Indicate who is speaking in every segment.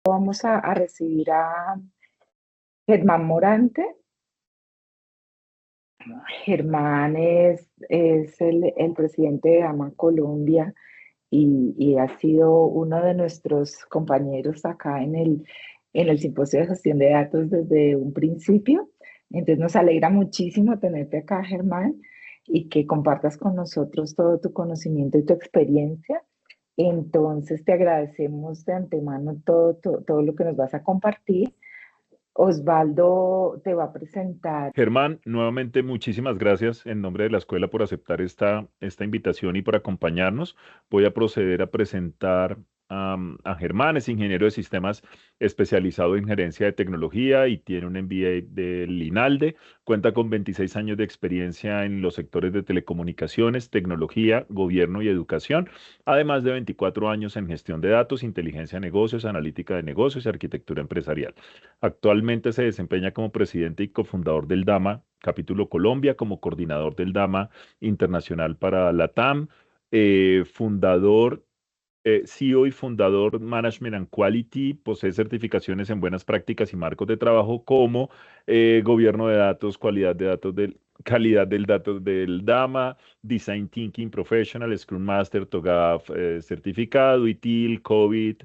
Speaker 1: Vamos a recibir a Germán Morante. Germán es el presidente de AMA Colombia y ha sido uno de nuestros compañeros acá en el Simposio de Gestión de Datos desde un principio. Entonces nos alegra muchísimo tenerte acá, Germán, y que compartas con nosotros todo tu conocimiento y tu experiencia. Entonces te agradecemos de antemano todo lo que nos vas a compartir. Osvaldo te va a presentar.
Speaker 2: Germán, nuevamente muchísimas gracias en nombre de la escuela por aceptar esta invitación y por acompañarnos. Voy a proceder a presentar a Germán, es ingeniero de sistemas especializado en gerencia de tecnología y tiene un MBA del INALDE. Cuenta con 26 años de experiencia en los sectores de telecomunicaciones, tecnología, gobierno y educación, además de 24 años en gestión de datos, inteligencia de negocios, analítica de negocios y arquitectura empresarial. Actualmente se desempeña como presidente y cofundador del DAMA, capítulo Colombia, como coordinador del DAMA Internacional para LATAM, fundador, CEO y fundador Management and Quality, posee certificaciones en buenas prácticas y marcos de trabajo como gobierno de datos, calidad del dato del DAMA, Design Thinking Professional, Scrum Master, TOGAF certificado, ITIL, COVID,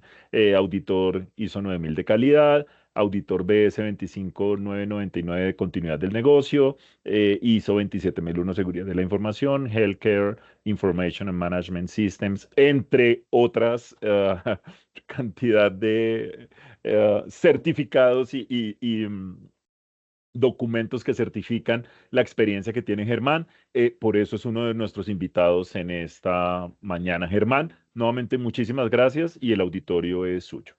Speaker 2: auditor ISO 9000 de calidad, auditor BS 25999 de continuidad del negocio, ISO 27001 seguridad de la información, Healthcare Information and Management Systems, entre otras cantidad de certificados y documentos que certifican la experiencia que tiene Germán. Por eso es uno de nuestros invitados en esta mañana. Germán, nuevamente muchísimas gracias y el auditorio es suyo.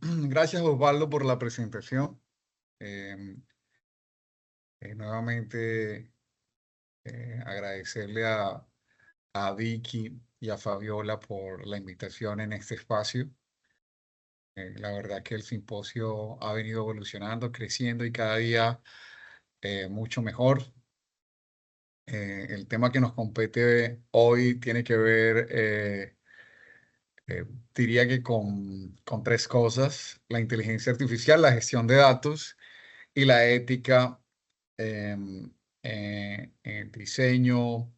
Speaker 3: Gracias, Osvaldo, por la presentación. Nuevamente agradecerle a Vicky y a Fabiola por la invitación en este espacio. La verdad que el simposio ha venido evolucionando, creciendo y cada día mucho mejor. El tema que nos compete hoy tiene que ver, diría que con tres cosas: la inteligencia artificial, la gestión de datos y la ética en el diseño,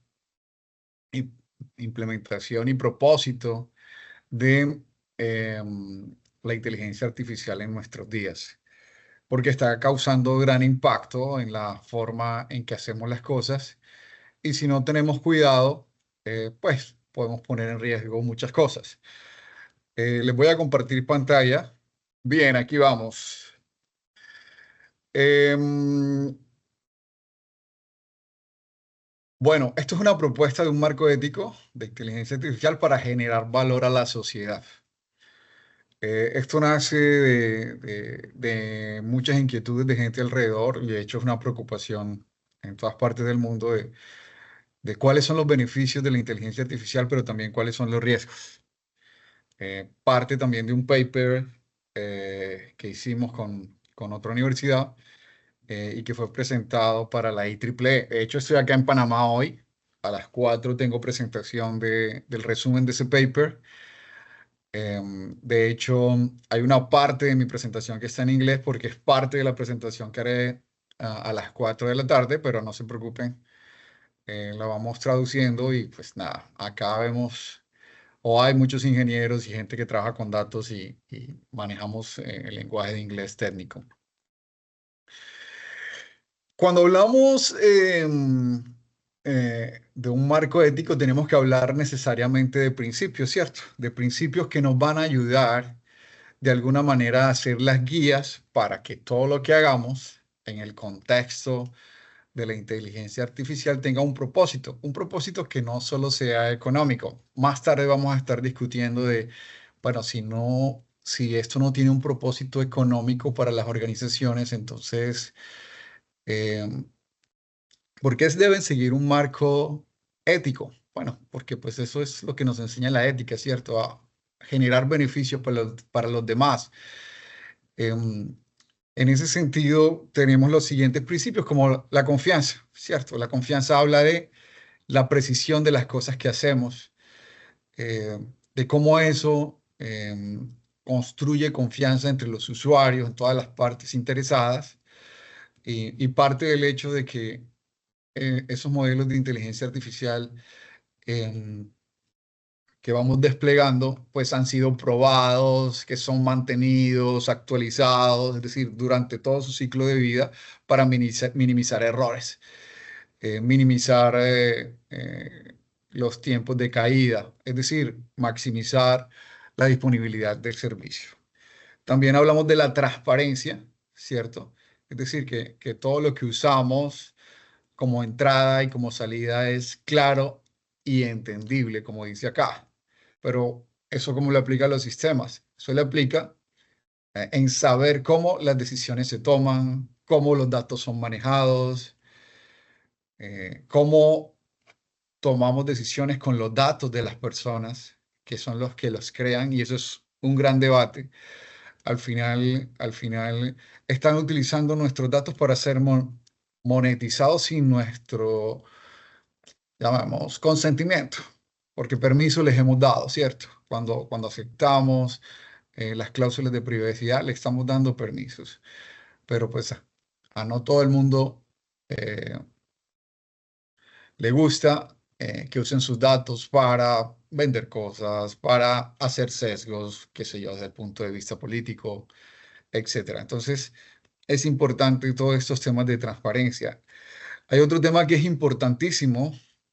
Speaker 3: implementación y propósito de la inteligencia artificial en nuestros días, porque está causando gran impacto en la forma en que hacemos las cosas y si no tenemos cuidado, pues podemos poner en riesgo muchas cosas. Les voy a compartir pantalla. Bien, aquí vamos. Bueno, esto es una propuesta de un marco ético de inteligencia artificial para generar valor a la sociedad. Esto nace de muchas inquietudes de gente alrededor y de hecho es una preocupación en todas partes del mundo de cuáles son los beneficios de la inteligencia artificial, pero también cuáles son los riesgos. Parte también de un paper que hicimos con otra universidad y que fue presentado para la IEEE. De hecho, estoy acá en Panamá hoy. A las 4 tengo presentación del resumen de ese paper. De hecho, hay una parte de mi presentación que está en inglés porque es parte de la presentación que haré a las 4 de la tarde, pero no se preocupen, la vamos traduciendo y pues nada, acá vemos, o hay muchos ingenieros y gente que trabaja con datos y manejamos el lenguaje de inglés técnico. Cuando hablamos de un marco ético, tenemos que hablar necesariamente de principios, ¿cierto? De principios que nos van a ayudar de alguna manera a hacer las guías para que todo lo que hagamos en el contexto de la inteligencia artificial tenga un propósito que no solo sea económico. Más tarde vamos a estar discutiendo de, bueno, si esto no tiene un propósito económico para las organizaciones, entonces eh, ¿por qué deben seguir un marco ético? Bueno, porque pues eso es lo que nos enseña la ética, ¿cierto? A generar beneficios para los demás. En ese sentido, tenemos los siguientes principios, como la confianza, ¿cierto? La confianza habla de la precisión de las cosas que hacemos, de cómo eso construye confianza entre los usuarios, en todas las partes interesadas, y parte del hecho de que esos modelos de inteligencia artificial em, que vamos desplegando, pues han sido probados, que son mantenidos, actualizados, es decir, durante todo su ciclo de vida para minimizar errores, minimizar los tiempos de caída, es decir, maximizar la disponibilidad del servicio. También hablamos de la transparencia, ¿cierto? Es decir, que todo lo que usamos como entrada y como salida es claro y entendible, como dice acá. Pero eso cómo lo aplica a los sistemas. Eso le aplica en saber cómo las decisiones se toman, cómo los datos son manejados, cómo tomamos decisiones con los datos de las personas, que son los que los crean, y eso es un gran debate. Al final están utilizando nuestros datos para ser monetizados sin nuestro, llamamos, consentimiento, porque permiso les hemos dado, ¿cierto? Cuando aceptamos las cláusulas de privacidad, le estamos dando permisos, pero pues a no todo el mundo eh, le gusta que usen sus datos para vender cosas, para hacer sesgos, qué sé yo, desde el punto de vista político, etcétera. Entonces, es importante todos estos temas de transparencia. Hay otro tema que es importantísimo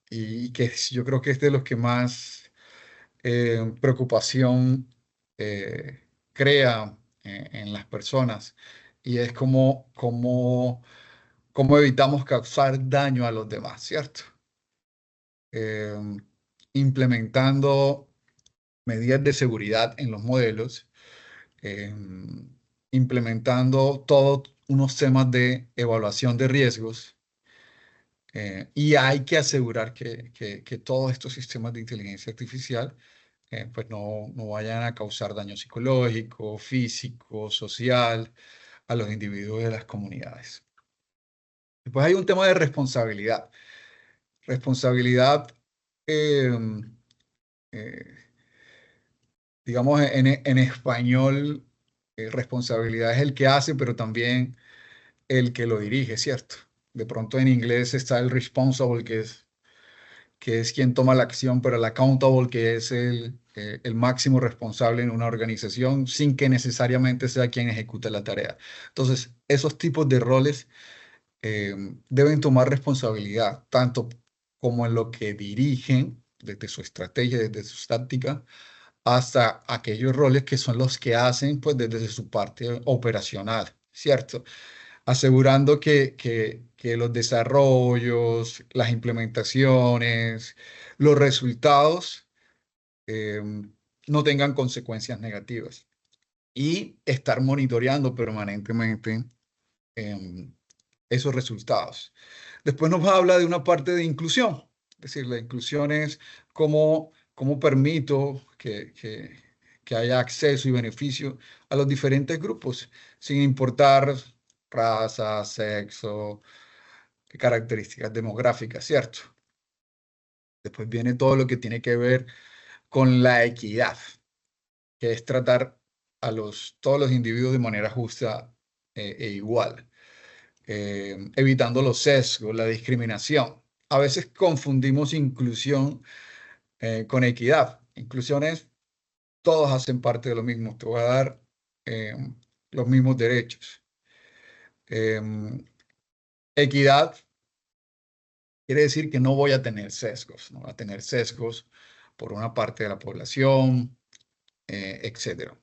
Speaker 3: y que yo creo que es de los que más preocupación crea en las personas, y es cómo evitamos causar daño a los demás, ¿cierto? Eh, Implementando medidas de seguridad en los modelos, eh, implementando todos unos temas de evaluación de riesgos, y hay que asegurar que todos estos sistemas de inteligencia artificial pues no vayan a causar daño psicológico, físico, social a los individuos de las comunidades. Después hay un tema de responsabilidad. Responsabilidad, eh, eh, digamos, en español, responsabilidad es el que hace, pero también el que lo dirige, ¿cierto? De pronto en inglés está el responsible, que es quien toma la acción, pero el accountable, que es el máximo responsable en una organización, sin que necesariamente sea quien ejecuta la tarea. Entonces, esos tipos de roles eh, deben tomar responsabilidad, tanto como en lo que dirigen, desde su estrategia, desde su táctica, hasta aquellos roles que son los que hacen, pues, desde su parte operacional, ¿cierto? Asegurando que los desarrollos, las implementaciones, los resultados eh, no tengan consecuencias negativas, y estar monitoreando permanentemente eh, esos resultados. Después nos va a hablar de una parte de inclusión, es decir, la inclusión es cómo permito que haya acceso y beneficio a los diferentes grupos, sin importar raza, sexo, características demográficas, ¿cierto? Después viene todo lo que tiene que ver con la equidad, que es tratar a todos los individuos de manera justa e igual, evitando los sesgos, la discriminación. A veces confundimos inclusión con equidad. Inclusión es todos hacen parte de lo mismo, te voy a dar eh, los mismos derechos. Equidad quiere decir que no voy a tener sesgos, no voy a tener sesgos por una parte de la población, etcétera.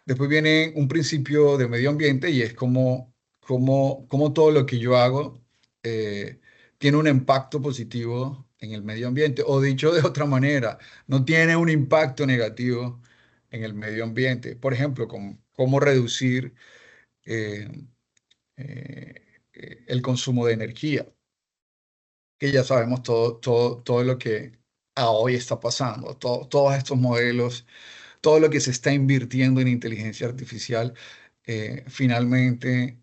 Speaker 3: Después viene un principio de medio ambiente, y es como todo lo que yo hago tiene un impacto positivo en el medio ambiente, o dicho de otra manera, no tiene un impacto negativo en el medio ambiente. Por ejemplo, cómo reducir eh, el consumo de energía, que ya sabemos todo lo que a hoy está pasando, todos estos modelos, todo lo que se está invirtiendo en inteligencia artificial, finalmente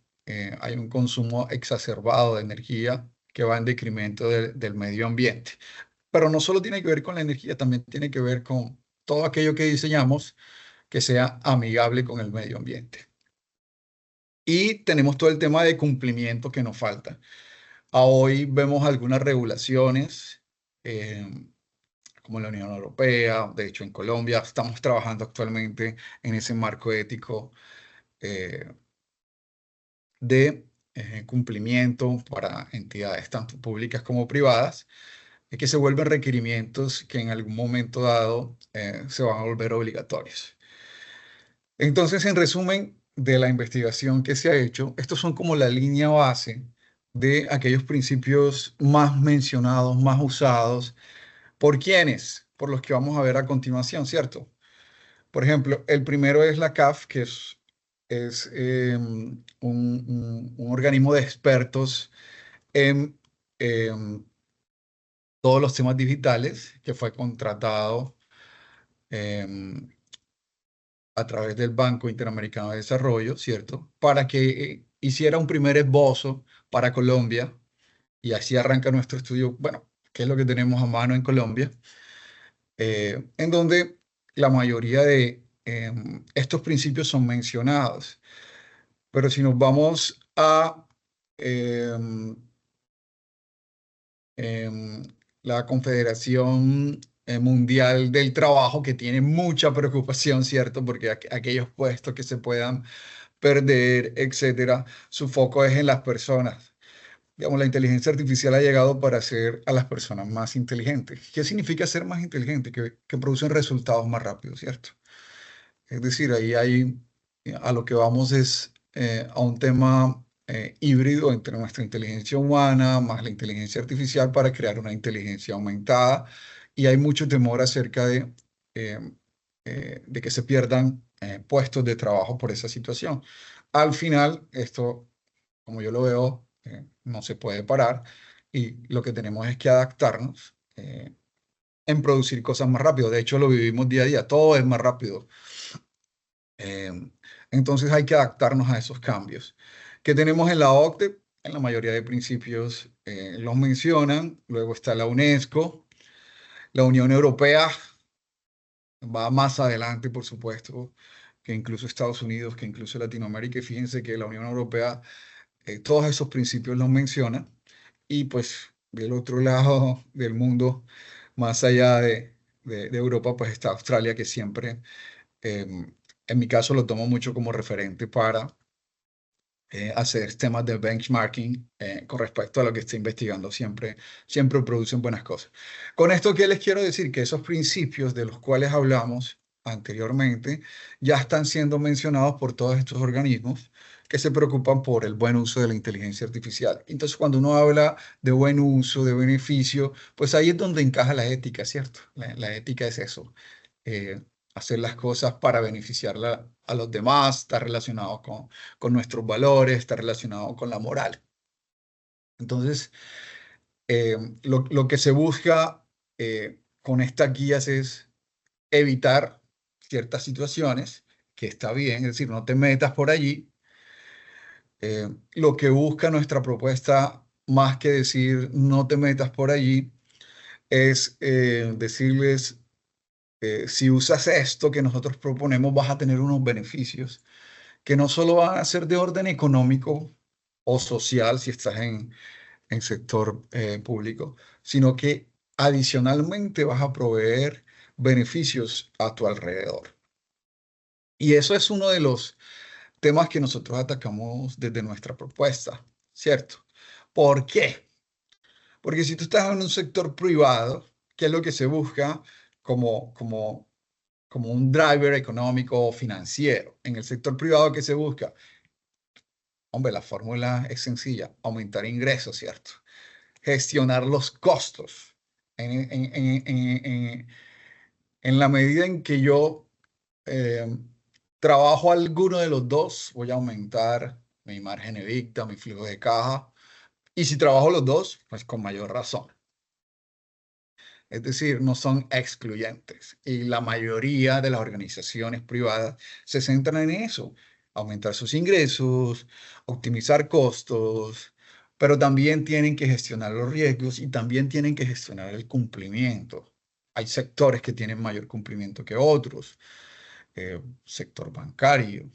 Speaker 3: hay un consumo exacerbado de energía que va en decremento del medio ambiente. Pero no solo tiene que ver con la energía, también tiene que ver con todo aquello que diseñamos, que sea amigable con el medio ambiente. Y tenemos todo el tema de cumplimiento que nos falta. A hoy vemos algunas regulaciones, eh, como la Unión Europea, de hecho en Colombia estamos trabajando actualmente en ese marco ético eh, de cumplimiento para entidades tanto públicas como privadas, que se vuelven requerimientos que en algún momento dado se van a volver obligatorios. Entonces, en resumen de la investigación que se ha hecho, estos son como la línea base de aquellos principios más mencionados, más usados. ¿Por quiénes? Por los que vamos a ver a continuación, ¿cierto? Por ejemplo, el primero es la CAF, que es un organismo de expertos en todos los temas digitales, que fue contratado em, a través del Banco Interamericano de Desarrollo, ¿cierto? Para que hiciera un primer esbozo para Colombia, y así arranca nuestro estudio, bueno, qué es lo que tenemos a mano en Colombia, en donde la mayoría de estos principios son mencionados. Pero si nos vamos a em, em, la Confederación Mundial del Trabajo, que tiene mucha preocupación, ¿cierto? Porque aquellos puestos que se puedan perder, etcétera, su foco es en las personas. Digamos, la inteligencia artificial ha llegado para hacer a las personas más inteligentes. ¿Qué significa ser más inteligente? Que producen resultados más rápidos, ¿cierto? Es decir, ahí hay, a lo que vamos es a un tema híbrido entre nuestra inteligencia humana más la inteligencia artificial para crear una inteligencia aumentada. Y hay mucho temor acerca eh, de que se pierdan puestos de trabajo por esa situación. Al final, esto, como yo lo veo, no se puede parar y lo que tenemos es que adaptarnos en producir cosas más rápido. De hecho, lo vivimos día a día, todo es más rápido. Eh, entonces hay que adaptarnos a esos cambios. ¿Qué tenemos en la OCDE? En la mayoría de principios los mencionan. Luego está la UNESCO, la Unión Europea va más adelante, por supuesto, que incluso Estados Unidos, que incluso Latinoamérica. Y fíjense que la Unión Europea todos esos principios los menciona. Y pues del otro lado del mundo, más allá de Europa, pues está Australia, que siempre en mi caso lo tomo mucho como referente para hacer temas de benchmarking con respecto a lo que estoy investigando. Siempre producen buenas cosas. Con esto, ¿qué les quiero decir? Que esos principios de los cuales hablamos anteriormente ya están siendo mencionados por todos estos organismos que se preocupan por el buen uso de la inteligencia artificial. Entonces, cuando uno habla de buen uso, de beneficio, pues ahí es donde encaja la ética, ¿cierto? La ética es eso. eh, Hacer las cosas para beneficiar a los demás, está relacionado con nuestros valores, está relacionado con la moral. Entonces, lo que se busca con estas guías es evitar ciertas situaciones, que está bien, es decir, no te metas por allí. Lo que busca nuestra propuesta, más que decir no te metas por allí, es decirles si usas esto que nosotros proponemos, vas a tener unos beneficios que no solo van a ser de orden económico o social si estás en sector público, sino que adicionalmente vas a proveer beneficios a tu alrededor. Y eso es uno de los temas que nosotros atacamos desde nuestra propuesta, ¿cierto? ¿Por qué? Porque si tú estás en un sector privado, ¿qué es lo que se busca como un driver económico o financiero? En el sector privado, ¿qué se busca? Hombre, la fórmula es sencilla, aumentar ingresos, ¿cierto? Gestionar los costos. En la medida en que yo eh, trabajo alguno de los dos, voy a aumentar mi margen EBITDA, mi flujo de caja. Y si trabajo los dos, pues con mayor razón. Es decir, no son excluyentes. Y la mayoría de las organizaciones privadas se centran en eso, aumentar sus ingresos, optimizar costos, pero también tienen que gestionar los riesgos y también tienen que gestionar el cumplimiento. Hay sectores que tienen mayor cumplimiento que otros. sector bancario,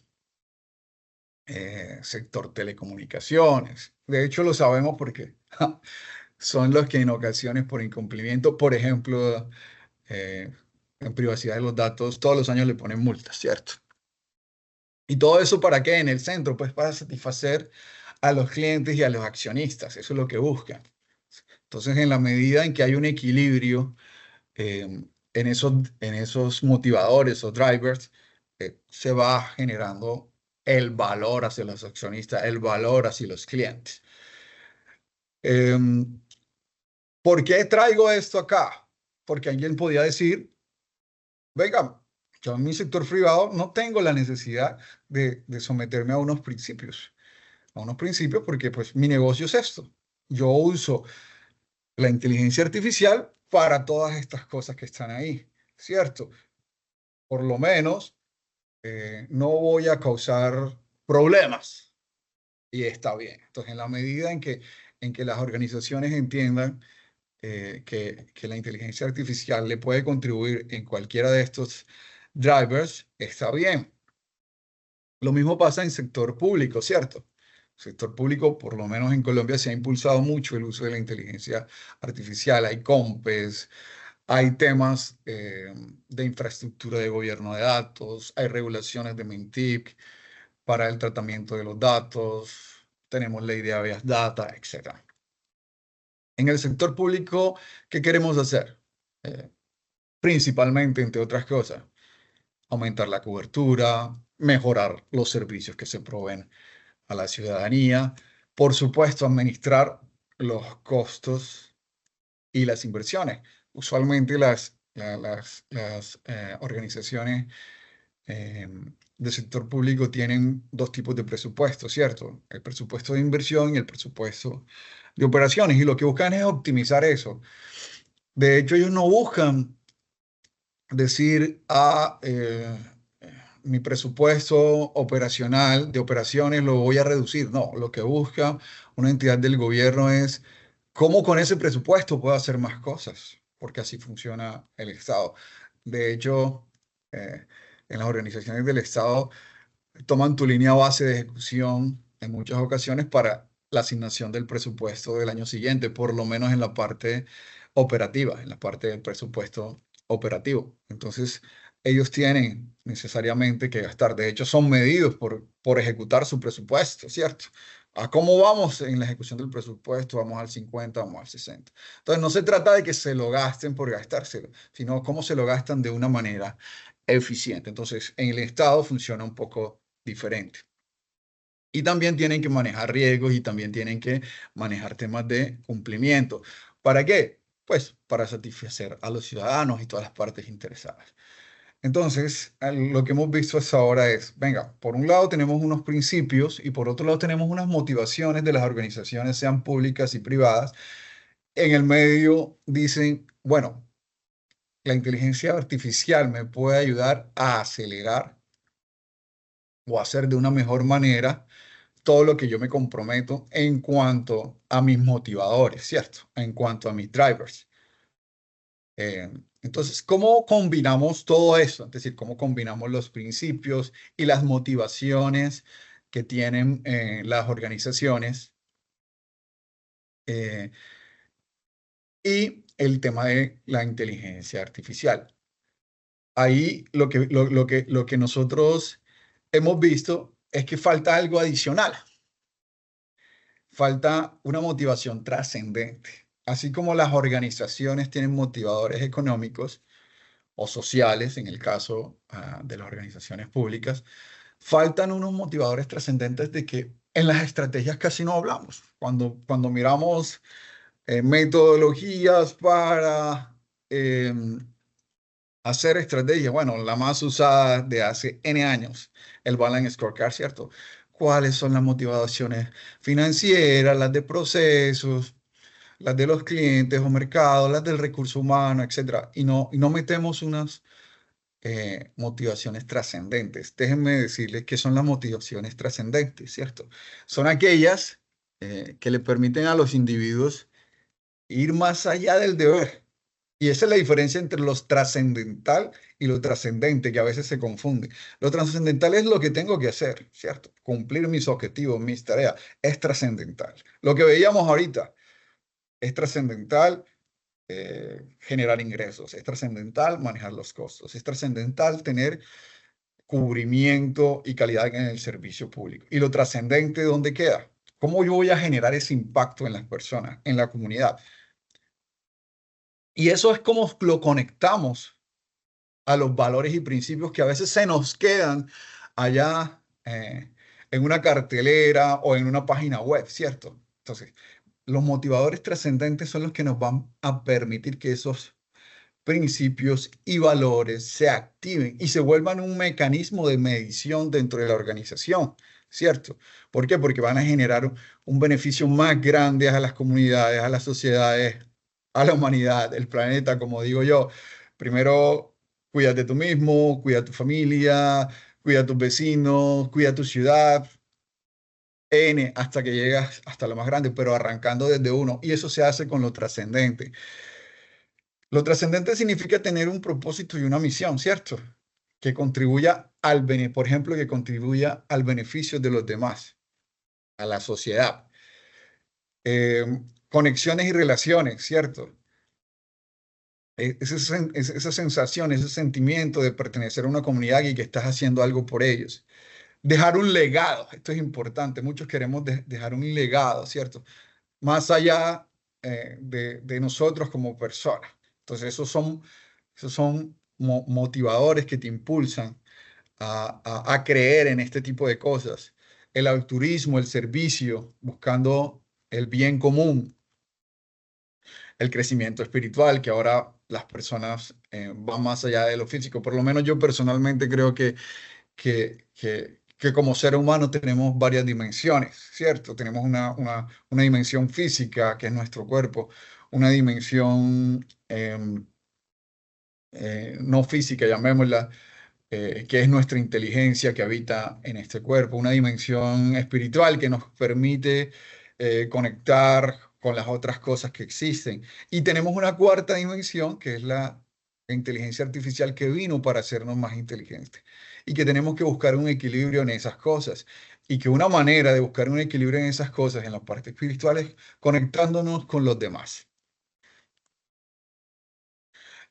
Speaker 3: sector telecomunicaciones. De hecho, lo sabemos porque son los que en ocasiones por incumplimiento, por ejemplo, en privacidad de los datos, todos los años le ponen multas, ¿cierto? ¿Y todo eso para qué? En el centro, pues para satisfacer a los clientes y a los accionistas. Eso es lo que buscan. Entonces, en la medida en que hay un equilibrio en esos motivadores o drivers, se va generando el valor hacia los accionistas, el valor hacia los clientes. ¿Por qué traigo esto acá? Porque alguien podía decir, venga, yo en mi sector privado no tengo la necesidad de someterme a unos principios porque pues mi negocio es esto. Yo uso la inteligencia artificial para todas estas cosas que están ahí, ¿cierto? Por lo menos no voy a causar problemas y está bien. Entonces, en la medida en que las organizaciones entiendan que la inteligencia artificial le puede contribuir en cualquiera de estos drivers, está bien. Lo mismo pasa en sector público, ¿cierto? Sector público, por lo menos en Colombia, se ha impulsado mucho el uso de la inteligencia artificial. Hay COMPES, hay temas de infraestructura de gobierno de datos, hay regulaciones de MINTIC para el tratamiento de los datos, tenemos ley de habeas data, etc. En el sector público, ¿qué queremos hacer? Principalmente, entre otras cosas, aumentar la cobertura, mejorar los servicios que se proveen a la ciudadanía, por supuesto, administrar los costos y las inversiones. Usualmente las organizaciones del sector público tienen dos tipos de presupuesto, ¿cierto? El presupuesto de inversión y el presupuesto de operaciones, y lo que buscan es optimizar eso. De hecho, ellos no buscan decir, mi presupuesto operacional de operaciones lo voy a reducir. No, lo que busca una entidad del gobierno es cómo con ese presupuesto puedo hacer más cosas, porque así funciona el Estado. De hecho, en las organizaciones del Estado toman tu línea base de ejecución en muchas ocasiones para la asignación del presupuesto del año siguiente, por lo menos en la parte operativa, en la parte del presupuesto operativo. Entonces, ellos tienen necesariamente que gastar. De hecho, son medidos por ejecutar su presupuesto, ¿cierto? ¿A cómo vamos en la ejecución del presupuesto? Vamos al 50, vamos al 60. Entonces, no se trata de que se lo gasten por gastárselo, sino cómo se lo gastan de una manera eficiente. Entonces, en el Estado funciona un poco diferente. Y también tienen que manejar riesgos y también tienen que manejar temas de cumplimiento. ¿Para qué? Pues para satisfacer a los ciudadanos y todas las partes interesadas. Entonces, lo que hemos visto hasta ahora es, venga, por un lado tenemos unos principios y por otro lado tenemos unas motivaciones de las organizaciones, sean públicas y privadas. En el medio dicen, bueno, la inteligencia artificial me puede ayudar a acelerar o hacer de una mejor manera todo lo que yo me comprometo en cuanto a mis motivadores, ¿cierto? En cuanto a mis drivers. Entonces, ¿cómo combinamos todo eso? Es decir, ¿cómo combinamos los principios y las motivaciones que tienen las organizaciones eh, y el tema de la inteligencia artificial? Ahí lo que nosotros hemos visto es que falta algo adicional. Falta una motivación trascendente. Así como las organizaciones tienen motivadores económicos o sociales, en el caso de las organizaciones públicas, faltan unos motivadores trascendentes de que en las estrategias casi no hablamos. Cuando miramos metodologías para hacer estrategias, bueno, la más usada de hace N años, el Balance Scorecard, ¿cierto? ¿Cuáles son las motivaciones financieras, las de procesos, las de los clientes o mercados, las del recurso humano, etcétera? Y no metemos unas motivaciones trascendentes. Déjenme decirles qué son las motivaciones trascendentes, ¿cierto? Son aquellas que le permiten a los individuos ir más allá del deber Y esa es la diferencia entre lo trascendental y lo trascendente, que a veces se confunde. Lo trascendental es lo que tengo que hacer, ¿cierto? Cumplir mis objetivos, mis tareas, es trascendental. Lo que veíamos ahorita es trascendental, generar ingresos, es trascendental manejar los costos, es trascendental tener cubrimiento y calidad en el servicio público. Y lo trascendente, ¿dónde queda? ¿Cómo yo voy a generar ese impacto en las personas, en la comunidad? Y eso es como lo conectamos a los valores y principios que a veces se nos quedan allá en una cartelera o en una página web, ¿cierto? Entonces, los motivadores trascendentes son los que nos van a permitir que esos principios y valores se activen y se vuelvan un mecanismo de medición dentro de la organización, ¿cierto? ¿Por qué? Porque van a generar un beneficio más grande a las comunidades, a las sociedades, a la humanidad, el planeta, como digo yo. Primero, cuídate tú mismo, cuida tu familia, cuida tus vecinos, cuida tu ciudad, N, hasta que llegas hasta lo más grande, pero arrancando desde uno. Y eso se hace con lo trascendente. Lo trascendente significa tener un propósito y una misión, ¿cierto? Que contribuya por ejemplo, que contribuya al beneficio de los demás, a la sociedad. Conexiones y relaciones, ¿cierto? Esa sensación, ese sentimiento de pertenecer a una comunidad y que estás haciendo algo por ellos. Dejar un legado, esto es importante, muchos queremos dejar un legado, ¿cierto? Más allá de nosotros como personas. Entonces, esos son motivadores que te impulsan a creer en este tipo de cosas. El altruismo, el servicio, buscando el bien común, el crecimiento espiritual, que ahora las personas van más allá de lo físico. Por lo menos yo personalmente creo que como ser humano tenemos varias dimensiones, ¿cierto? Tenemos una dimensión física, que es nuestro cuerpo, una dimensión no física, llamémosla, que es nuestra inteligencia que habita en este cuerpo, una dimensión espiritual que nos permite conectar con las otras cosas que existen. Y tenemos una cuarta dimensión, que es la inteligencia artificial que vino para hacernos más inteligentes. Y que tenemos que buscar un equilibrio en esas cosas. Y que una manera de buscar un equilibrio en esas cosas, en la parte espiritual, es conectándonos con los demás.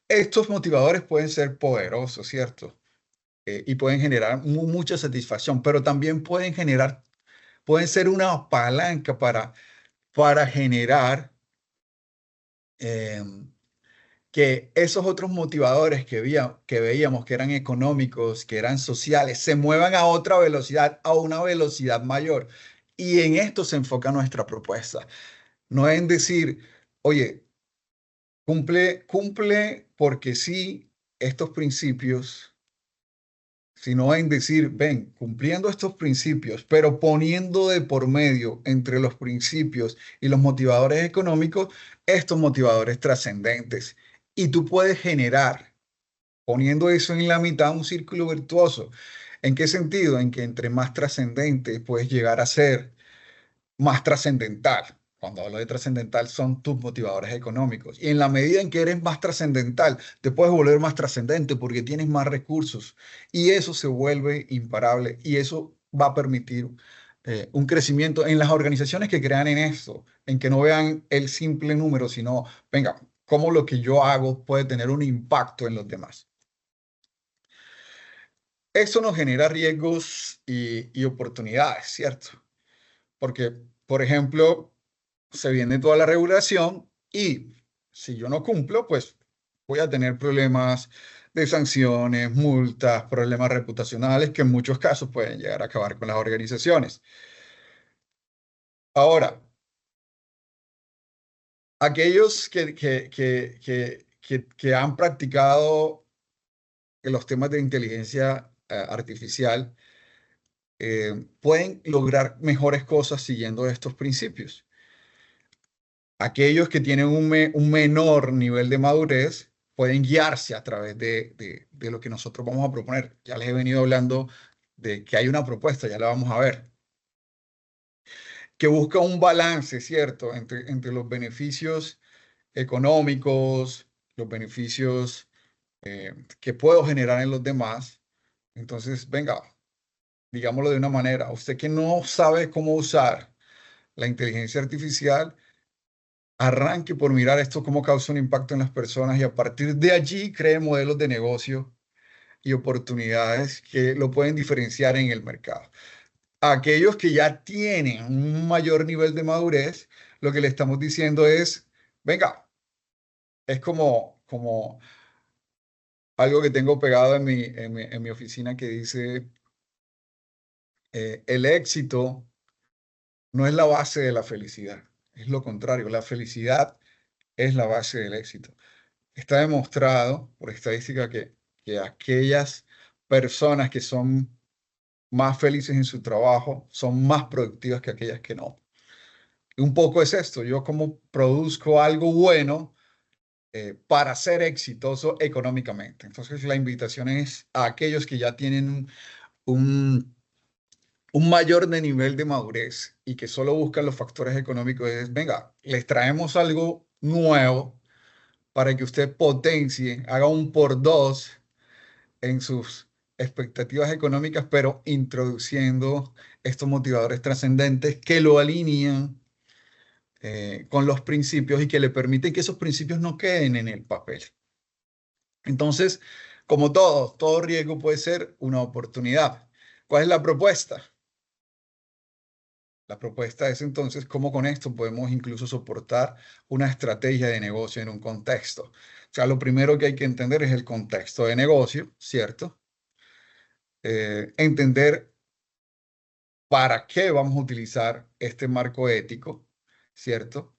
Speaker 3: Estos motivadores pueden ser poderosos, ¿cierto? Y pueden generar mucha satisfacción, pero también pueden ser una palanca para generar eh, que esos otros motivadores que veíamos que eran económicos, que eran sociales, se muevan a otra velocidad, a una velocidad mayor. Y en esto se enfoca nuestra propuesta. No en decir, oye, cumple porque sí estos principios, sino en decir, ven, cumpliendo estos principios, pero poniendo de por medio entre los principios y los motivadores económicos, estos motivadores trascendentes. Y tú puedes generar, poniendo eso en la mitad, un círculo virtuoso. ¿En qué sentido? En que entre más trascendente puedes llegar a ser, más trascendental. Cuando hablo de trascendental son tus motivadores económicos. Y en la medida en que eres más trascendental, te puedes volver más trascendente porque tienes más recursos. Y eso se vuelve imparable y eso va a permitir un crecimiento en las organizaciones que crean en esto, en que no vean el simple número, sino, venga, cómo lo que yo hago puede tener un impacto en los demás. Eso nos genera riesgos y oportunidades, ¿cierto? Porque, por ejemplo, se viene toda la regulación y si yo no cumplo, pues voy a tener problemas de sanciones, multas, problemas reputacionales que en muchos casos pueden llegar a acabar con las organizaciones. Ahora, aquellos que han practicado los temas de inteligencia artificial pueden lograr mejores cosas siguiendo estos principios. Aquellos que tienen un menor nivel de madurez pueden guiarse a través de lo que nosotros vamos a proponer. Ya les he venido hablando de que hay una propuesta, ya la vamos a ver, que busca un balance, ¿cierto?, entre los beneficios económicos, los beneficios que puedo generar en los demás. Entonces, venga, digámoslo de una manera, usted que no sabe cómo usar la inteligencia artificial, arranque por mirar esto cómo causa un impacto en las personas y a partir de allí cree modelos de negocio y oportunidades que lo pueden diferenciar en el mercado. A aquellos que ya tienen un mayor nivel de madurez, lo que le estamos diciendo es, venga, es como algo que tengo pegado en mi oficina que dice, el éxito no es la base de la felicidad, es lo contrario, la felicidad es la base del éxito. Está demostrado por estadística que aquellas personas que son más felices en su trabajo son más productivas que aquellas que no. Y un poco es esto, yo como produzco algo bueno para ser exitoso económicamente. Entonces la invitación es a aquellos que ya tienen un, un mayor de nivel de madurez y que solo buscan los factores económicos, es, venga, les traemos algo nuevo para que usted potencie, haga un por dos en sus expectativas económicas, pero introduciendo estos motivadores trascendentes que lo alinean con los principios y que le permiten que esos principios no queden en el papel. Entonces, como todo riesgo puede ser una oportunidad. ¿Cuál es la propuesta? La propuesta es entonces cómo con esto podemos incluso soportar una estrategia de negocio en un contexto. O sea, lo primero que hay que entender es el contexto de negocio, ¿cierto? Entender para qué vamos a utilizar este marco ético, ¿cierto?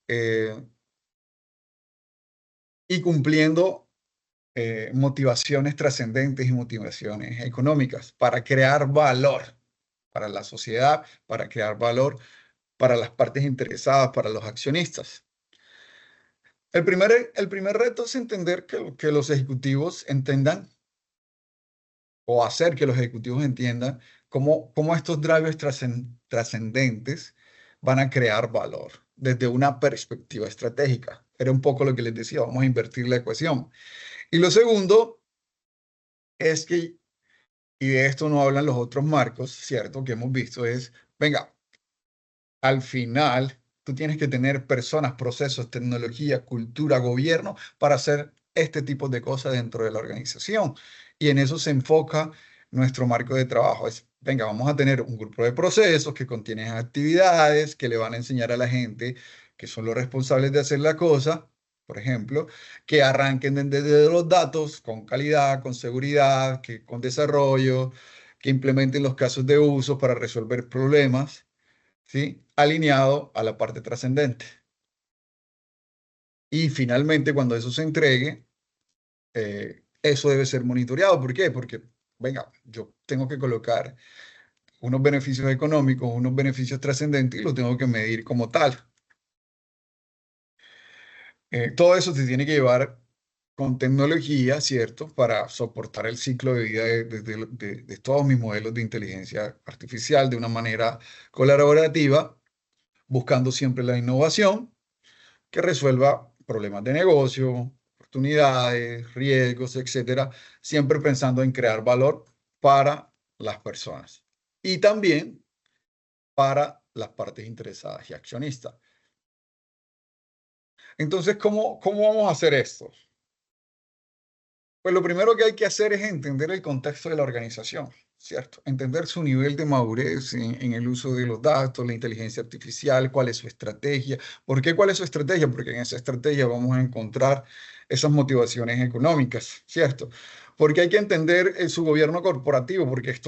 Speaker 3: Eh, y cumpliendo motivaciones trascendentes y motivaciones económicas para crear valor para la sociedad, para crear valor para las partes interesadas, para los accionistas. El primer reto es entender que los ejecutivos entendan o hacer que los ejecutivos entiendan cómo estos drivers trascendentes van a crear valor desde una perspectiva estratégica. Era un poco lo que les decía, vamos a invertir la ecuación. Y lo segundo es que, y de esto no hablan los otros marcos, ¿cierto? Que hemos visto es, venga, al final tú tienes que tener personas, procesos, tecnología, cultura, gobierno para hacer este tipo de cosas dentro de la organización. Y en eso se enfoca nuestro marco de trabajo. Es, venga, vamos a tener un grupo de procesos que contienen actividades que le van a enseñar a la gente que son los responsables de hacer la cosa, por ejemplo, que arranquen desde los datos con calidad, con seguridad, que con desarrollo, que implementen los casos de uso para resolver problemas, ¿sí? Alineado a la parte trascendente. Y finalmente, cuando eso se entregue, eso debe ser monitoreado. ¿Por qué? Porque, venga, yo tengo que colocar unos beneficios económicos, unos beneficios trascendentes y lo tengo que medir como tal. Todo eso se tiene que llevar con tecnología, ¿cierto? Para soportar el ciclo de vida de todos mis modelos de inteligencia artificial de una manera colaborativa, buscando siempre la innovación que resuelva problemas de negocio, oportunidades, riesgos, etcétera, siempre pensando en crear valor para las personas y también para las partes interesadas y accionistas. Entonces, ¿cómo vamos a hacer esto? Pues lo primero que hay que hacer es entender el contexto de la organización, ¿cierto? Entender su nivel de madurez en el uso de los datos, la inteligencia artificial, cuál es su estrategia. ¿Por qué cuál es su estrategia? Porque en esa estrategia vamos a encontrar esas motivaciones económicas, ¿cierto? Porque hay que entender su gobierno corporativo, porque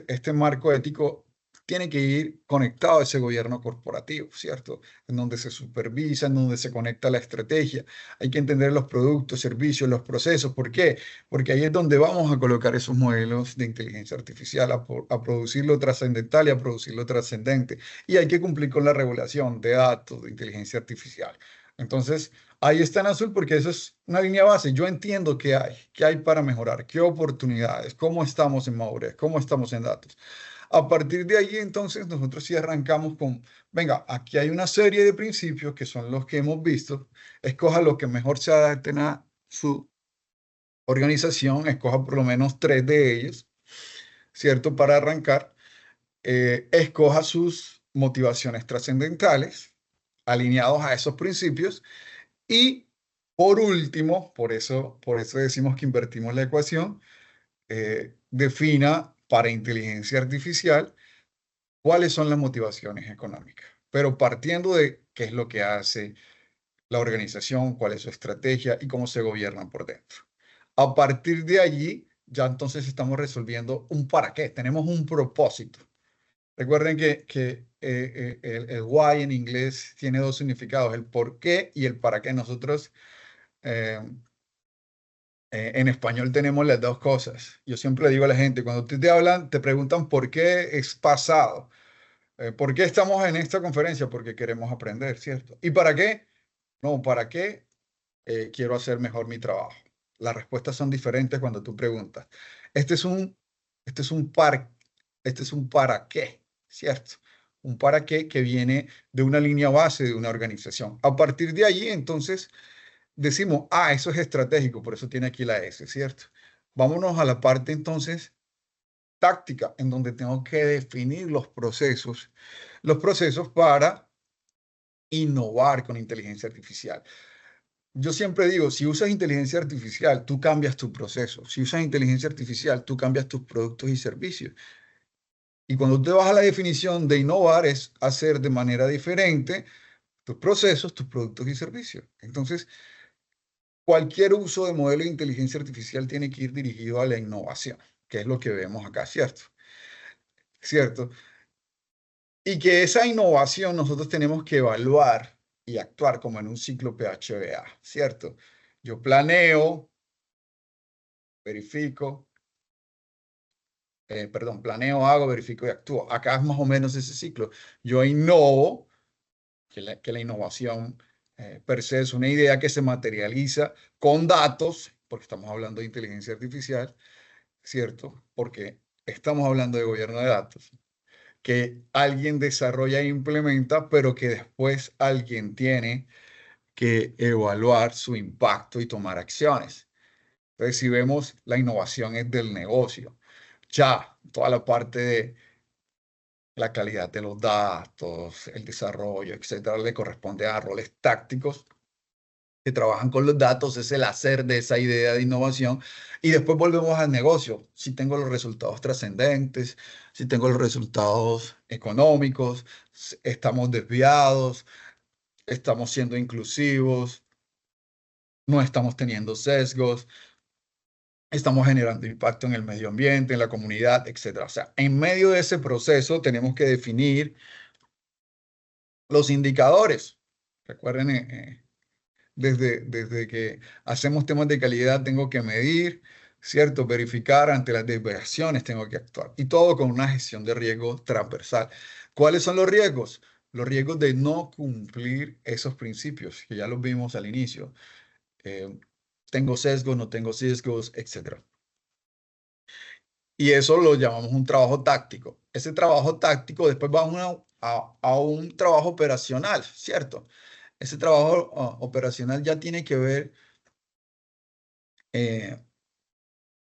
Speaker 3: este marco ético tiene que ir conectado a ese gobierno corporativo, ¿cierto? En donde se supervisa, en donde se conecta la estrategia. Hay que entender los productos, servicios, los procesos. ¿Por qué? Porque ahí es donde vamos a colocar esos modelos de inteligencia artificial, a producir lo trascendental y a producir lo trascendente. Y hay que cumplir con la regulación de datos, de inteligencia artificial. Entonces, ahí está en azul porque eso es una línea base. Yo entiendo qué hay para mejorar, qué oportunidades, cómo estamos en madurez, cómo estamos en datos. A partir de ahí, entonces, nosotros sí arrancamos con, venga, aquí hay una serie de principios que son los que hemos visto, escoja lo que mejor se adapten a su organización, escoja por lo menos 3 de ellos, ¿cierto? Para arrancar, escoja sus motivaciones trascendentales alineados a esos principios y, por último, por eso decimos que invertimos la ecuación, defina para inteligencia artificial cuáles son las motivaciones económicas, pero partiendo de qué es lo que hace la organización, cuál es su estrategia y cómo se gobiernan por dentro. A partir de allí, ya entonces estamos resolviendo un para qué, tenemos un propósito. Recuerden que el why en inglés tiene dos significados, el por qué y el para qué. Nosotros eh, en español tenemos las dos cosas. Yo siempre le digo a la gente, cuando te hablan, te preguntan por qué es pasado. ¿Por qué estamos en esta conferencia? Porque queremos aprender, ¿cierto? ¿Y para qué? No, ¿para qué? Quiero hacer mejor mi trabajo. Las respuestas son diferentes cuando tú preguntas. Este es un, este es un par, este es un para qué, ¿cierto? Un para qué que viene de una línea base de una organización. A partir de allí, entonces, decimos, eso es estratégico, por eso tiene aquí la S, ¿cierto? Vámonos a la parte entonces táctica, en donde tengo que definir los procesos para innovar con inteligencia artificial. Yo siempre digo, si usas inteligencia artificial, tú cambias tu proceso. Si usas inteligencia artificial, tú cambias tus productos y servicios. Y cuando te vas a la definición de innovar, es hacer de manera diferente tus procesos, tus productos y servicios. Entonces, cualquier uso de modelo de inteligencia artificial tiene que ir dirigido a la innovación, que es lo que vemos acá, ¿cierto? ¿Cierto? Y que esa innovación nosotros tenemos que evaluar y actuar como en un ciclo PHBA, ¿cierto? Yo planeo, verifico, planeo, hago, verifico y actúo. Acá es más o menos ese ciclo. Yo innovo, que la innovación per se es una idea que se materializa con datos, porque estamos hablando de inteligencia artificial, ¿cierto? Porque estamos hablando de gobierno de datos, que alguien desarrolla e implementa, pero que después alguien tiene que evaluar su impacto y tomar acciones. Entonces, si vemos, la innovación es del negocio. Ya, toda la parte de la calidad de los datos, el desarrollo, etcétera, le corresponde a roles tácticos que trabajan con los datos, es el hacer de esa idea de innovación. Y después volvemos al negocio. Si tengo los resultados trascendentes, si tengo los resultados económicos, estamos desviados, estamos siendo inclusivos, no estamos teniendo sesgos, estamos generando impacto en el medio ambiente, en la comunidad, etcétera. O sea, en medio de ese proceso tenemos que definir los indicadores. Recuerden, desde que hacemos temas de calidad tengo que medir, ¿cierto? Verificar ante las desviaciones tengo que actuar. Y todo con una gestión de riesgo transversal. ¿Cuáles son los riesgos? Los riesgos de no cumplir esos principios, que ya los vimos al inicio. Tengo sesgos, no tengo sesgos, etcétera. Y eso lo llamamos un trabajo táctico. Ese trabajo táctico después va a un trabajo operacional, ¿cierto? Ese trabajo operacional ya tiene que ver eh,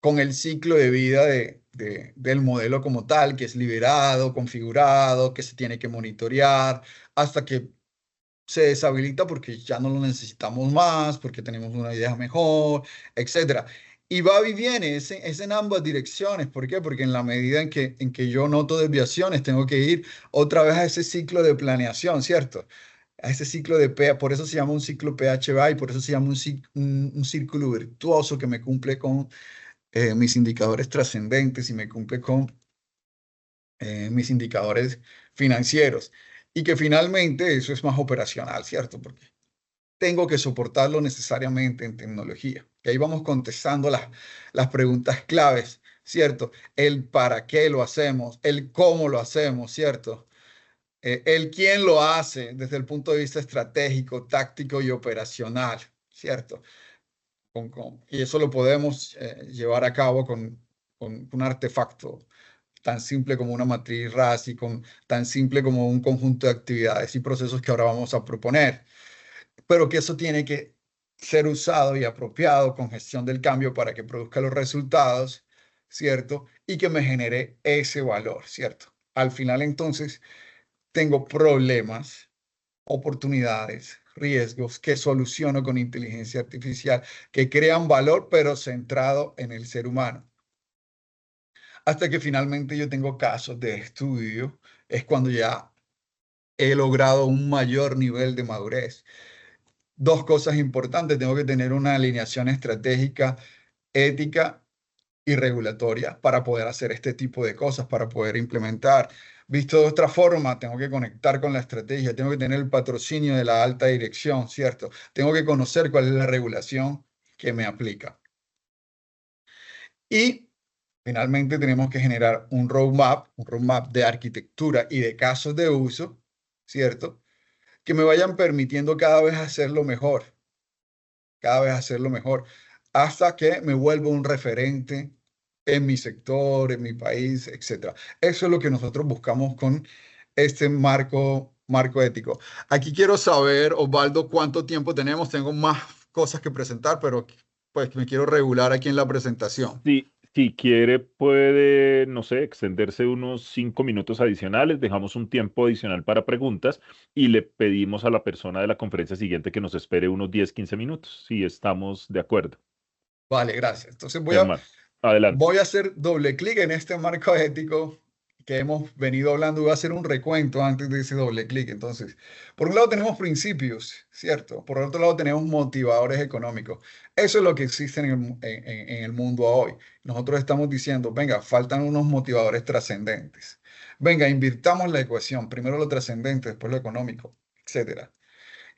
Speaker 3: con el ciclo de vida del modelo como tal, que es liberado, configurado, que se tiene que monitorear hasta que se deshabilita porque ya no lo necesitamos más, porque tenemos una idea mejor, etcétera. Y va y viene, es en ambas direcciones. ¿Por qué? Porque en la medida en que yo noto desviaciones, tengo que ir otra vez a ese ciclo de planeación, ¿cierto? A ese ciclo de por eso se llama un ciclo PHBA y por eso se llama un círculo virtuoso que me cumple con mis indicadores trascendentes y me cumple con mis indicadores financieros. Y que finalmente eso es más operacional, ¿cierto? Porque tengo que soportarlo necesariamente en tecnología. Y ahí vamos contestando las preguntas claves, ¿cierto? El para qué lo hacemos, el cómo lo hacemos, ¿cierto? El quién lo hace desde el punto de vista estratégico, táctico y operacional, ¿cierto? Y eso lo podemos llevar a cabo con un artefacto tan simple como una matriz RASI, tan simple como un conjunto de actividades y procesos que ahora vamos a proponer, pero que eso tiene que ser usado y apropiado con gestión del cambio para que produzca los resultados, ¿cierto? Y que me genere ese valor, ¿cierto? Al final, entonces, tengo problemas, oportunidades, riesgos que soluciono con inteligencia artificial, que crean valor, pero centrado en el ser humano. Hasta que finalmente yo tengo casos de estudio, es cuando ya he logrado un mayor nivel de madurez. Dos cosas importantes, tengo que tener una alineación estratégica, ética y regulatoria para poder hacer este tipo de cosas, para poder implementar. Visto de otra forma, tengo que conectar con la estrategia, tengo que tener el patrocinio de la alta dirección, ¿cierto? Tengo que conocer cuál es la regulación que me aplica. Y finalmente tenemos que generar un roadmap de arquitectura y de casos de uso, ¿cierto? Que me vayan permitiendo cada vez hacerlo mejor, cada vez hacerlo mejor, hasta que me vuelva un referente en mi sector, en mi país, etcétera. Eso es lo que nosotros buscamos con este marco ético. Aquí quiero saber, Osvaldo, cuánto tiempo tenemos. Tengo más cosas que presentar, pero pues me quiero regular aquí en la presentación.
Speaker 2: Si quiere, puede, no sé, extenderse unos 5 minutos adicionales. Dejamos un tiempo adicional para preguntas y le pedimos a la persona de la conferencia siguiente que nos espere unos 10, 15 minutos, si estamos de acuerdo.
Speaker 3: Vale, gracias. Entonces
Speaker 2: Germán, adelante.
Speaker 3: voy a hacer doble clic en este marco ético que hemos venido hablando. Voy a hacer un recuento antes de ese doble clic. Entonces, por un lado tenemos principios, ¿cierto? Por otro lado tenemos motivadores económicos. Eso es lo que existe en el mundo hoy. Nosotros estamos diciendo, venga, faltan unos motivadores trascendentes. Venga, invirtamos la ecuación. Primero lo trascendente, después lo económico, etcétera.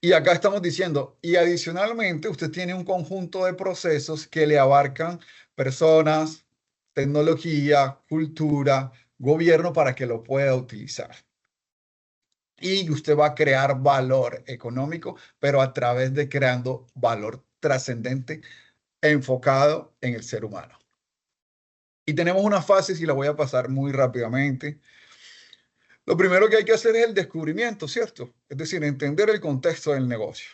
Speaker 3: Y acá estamos diciendo, y adicionalmente usted tiene un conjunto de procesos que le abarcan personas, tecnología, cultura, gobierno para que lo pueda utilizar. Y usted va a crear valor económico, pero a través de creando valor trascendente enfocado en el ser humano. Y tenemos unas fases y la voy a pasar muy rápidamente. Lo primero que hay que hacer es el descubrimiento, ¿cierto? Es decir, entender el contexto del negocio,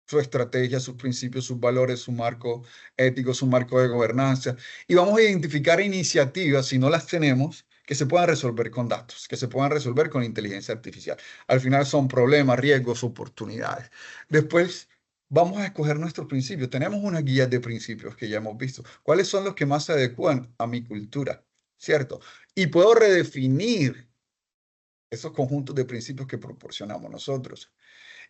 Speaker 3: su estrategia, sus principios, sus valores, su marco ético, su marco de gobernanza. Y vamos a identificar iniciativas, si no las tenemos, que se puedan resolver con datos, que se puedan resolver con inteligencia artificial. Al final son problemas, riesgos, oportunidades. Después vamos a escoger nuestros principios. Tenemos una guía de principios que ya hemos visto. ¿Cuáles son los que más se adecúan a mi cultura? ¿Cierto? Y puedo redefinir esos conjuntos de principios que proporcionamos nosotros.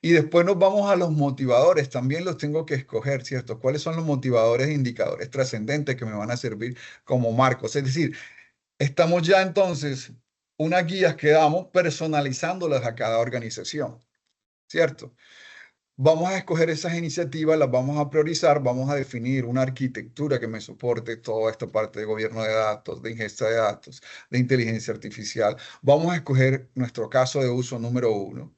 Speaker 3: Y después nos vamos a los motivadores, también los tengo que escoger, ¿cierto? ¿Cuáles son los motivadores e indicadores trascendentes que me van a servir como marcos? Es decir, estamos ya entonces unas guías que damos personalizándolas a cada organización, ¿cierto? Vamos a escoger esas iniciativas, las vamos a priorizar, vamos a definir una arquitectura que me soporte toda esta parte de gobierno de datos, de ingesta de datos, de inteligencia artificial. Vamos a escoger nuestro caso de uso número 1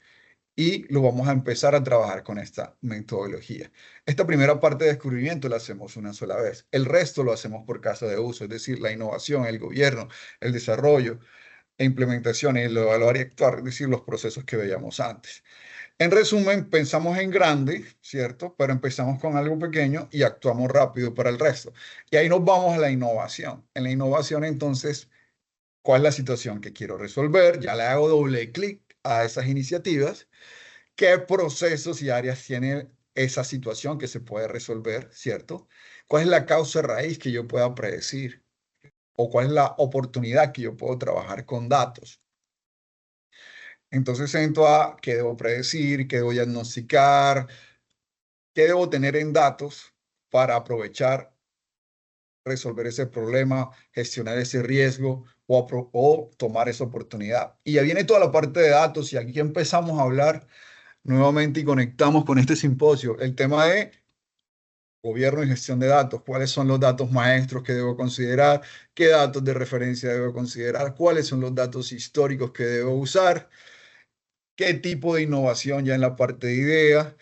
Speaker 3: y lo vamos a empezar a trabajar con esta metodología. Esta primera parte de descubrimiento la hacemos una sola vez. El resto lo hacemos por caso de uso, es decir, la innovación, el gobierno, el desarrollo e implementación, el evaluar y actuar, es decir, los procesos que veíamos antes. En resumen, pensamos en grande, ¿cierto? Pero empezamos con algo pequeño y actuamos rápido para el resto. Y ahí nos vamos a la innovación. En la innovación, entonces, ¿cuál es la situación que quiero resolver? Ya le hago doble clic a esas iniciativas. ¿Qué procesos y áreas tiene esa situación que se puede resolver, ¿cierto? ¿Cuál es la causa raíz que yo pueda predecir? ¿O cuál es la oportunidad que yo puedo trabajar con datos? Entonces entro a qué debo predecir, qué debo diagnosticar, qué debo tener en datos para aprovechar, resolver ese problema, gestionar ese riesgo o tomar esa oportunidad. Y ya viene toda la parte de datos y aquí empezamos a hablar nuevamente y conectamos con este simposio el tema de gobierno y gestión de datos. ¿Cuáles son los datos maestros que debo considerar? ¿Qué datos de referencia debo considerar? ¿Cuáles son los datos históricos que debo usar? ¿Qué tipo de innovación ya en la parte de ideas?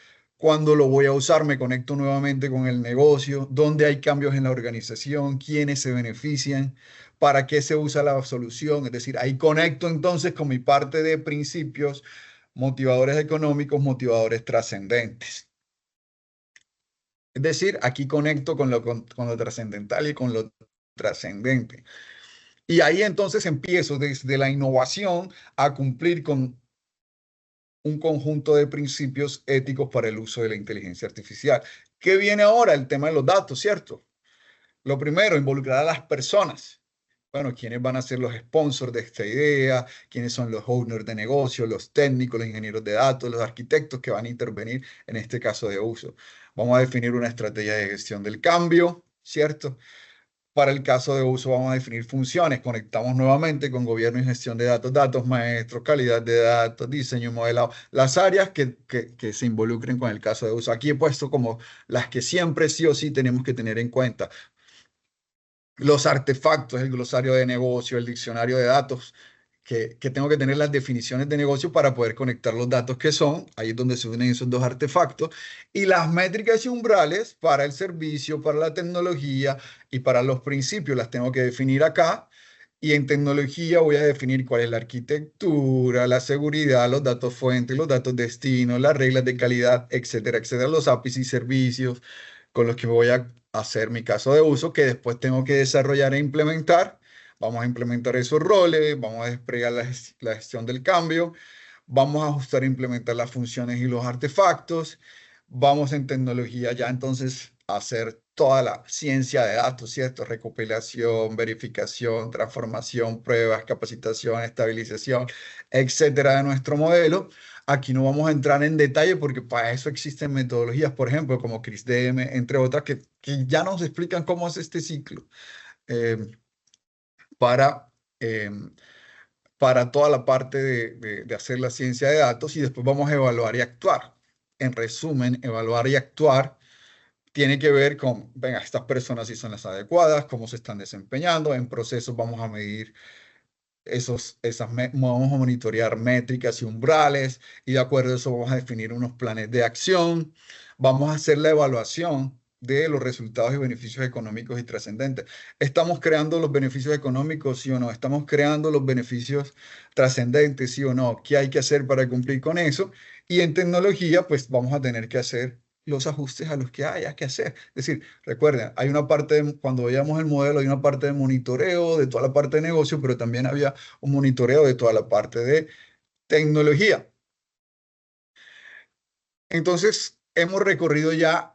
Speaker 3: cuándo lo voy a usar, me conecto nuevamente con el negocio, dónde hay cambios en la organización, quiénes se benefician, para qué se usa la solución. Es decir, ahí conecto entonces con mi parte de principios, motivadores económicos, motivadores trascendentes. Es decir, aquí conecto con lo trascendental y con lo trascendente. Y ahí entonces empiezo desde la innovación a cumplir con un conjunto de principios éticos para el uso de la inteligencia artificial. ¿Qué viene ahora? El tema de los datos, ¿cierto? Lo primero, involucrar a las personas. Bueno, ¿quiénes van a ser los sponsors de esta idea? ¿Quiénes son los owners de negocio, los técnicos, los ingenieros de datos, los arquitectos que van a intervenir en este caso de uso? Vamos a definir una estrategia de gestión del cambio, ¿cierto? Para el caso de uso vamos a definir funciones. Conectamos nuevamente con gobierno y gestión de datos, datos maestros, calidad de datos, diseño y modelado. Las áreas que se involucren con el caso de uso. Aquí he puesto como las que siempre sí o sí tenemos que tener en cuenta. Los artefactos, el glosario de negocio, el diccionario de datos, que tengo que tener las definiciones de negocio para poder conectar los datos que son, ahí es donde se unen esos dos artefactos, y las métricas y umbrales para el servicio, para la tecnología y para los principios, las tengo que definir acá. Y en tecnología voy a definir cuál es la arquitectura, la seguridad, los datos fuentes, los datos destino, las reglas de calidad, etcétera, etcétera, los APIs y servicios con los que voy a hacer mi caso de uso, que después tengo que desarrollar e implementar. Vamos a implementar esos roles, vamos a desplegar la gestión del cambio, vamos a ajustar e implementar las funciones y los artefactos, vamos en tecnología ya entonces a hacer toda la ciencia de datos, ¿cierto? Recopilación, verificación, transformación, pruebas, capacitación, estabilización, etcétera, de nuestro modelo. Aquí no vamos a entrar en detalle porque para eso existen metodologías, por ejemplo, como CRISDM, entre otras, que ya nos explican cómo es este ciclo eh, para, eh, para toda la parte de hacer la ciencia de datos y después vamos a evaluar y actuar. En resumen, evaluar y actuar tiene que ver con, venga, estas personas si son las adecuadas, cómo se están desempeñando, en procesos vamos a medir vamos a monitorear métricas y umbrales y de acuerdo a eso vamos a definir unos planes de acción, vamos a hacer la evaluación de los resultados y beneficios económicos y trascendentes. ¿Estamos creando los beneficios económicos, sí o no? ¿Estamos creando los beneficios trascendentes, sí o no? ¿Qué hay que hacer para cumplir con eso? Y en tecnología, pues vamos a tener que hacer los ajustes a los que haya que hacer. Es decir, recuerden, hay una parte, cuando veíamos el modelo, hay una parte de monitoreo de toda la parte de negocio, pero también había un monitoreo de toda la parte de tecnología. Entonces, hemos recorrido ya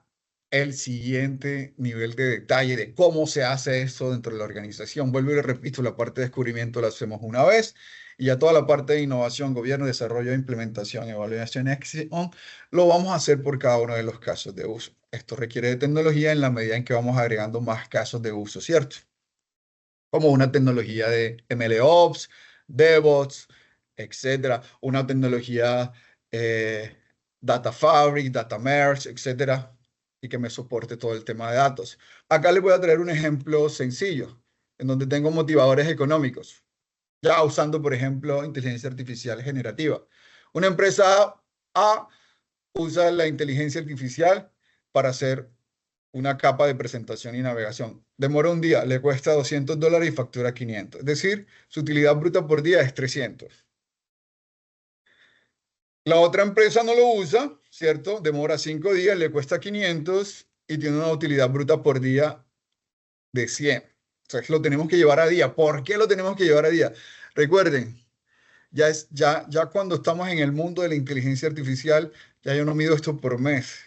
Speaker 3: el siguiente nivel de detalle de cómo se hace esto dentro de la organización. Vuelvo y le repito, la parte de descubrimiento la hacemos una vez y ya toda la parte de innovación, gobierno, desarrollo, implementación, evaluación, acción, lo vamos a hacer por cada uno de los casos de uso. Esto requiere de tecnología en la medida en que vamos agregando más casos de uso, ¿cierto? Como una tecnología de MLOps, DevOps, etcétera, una tecnología Data Fabric, Data Merge, etcétera, y que me soporte todo el tema de datos. Acá les voy a traer un ejemplo sencillo, en donde tengo motivadores económicos, ya usando, por ejemplo, inteligencia artificial generativa. Una empresa A usa la inteligencia artificial para hacer una capa de presentación y navegación. Demora un día, le cuesta $200 y factura 500. Es decir, su utilidad bruta por día es 300. La otra empresa no lo usa, ¿cierto? Demora 5 días, le cuesta 500 y tiene una utilidad bruta por día de 100. Entonces lo tenemos que llevar a día. ¿Por qué lo tenemos que llevar a día? Recuerden, ya cuando estamos en el mundo de la inteligencia artificial, ya yo no mido esto por mes,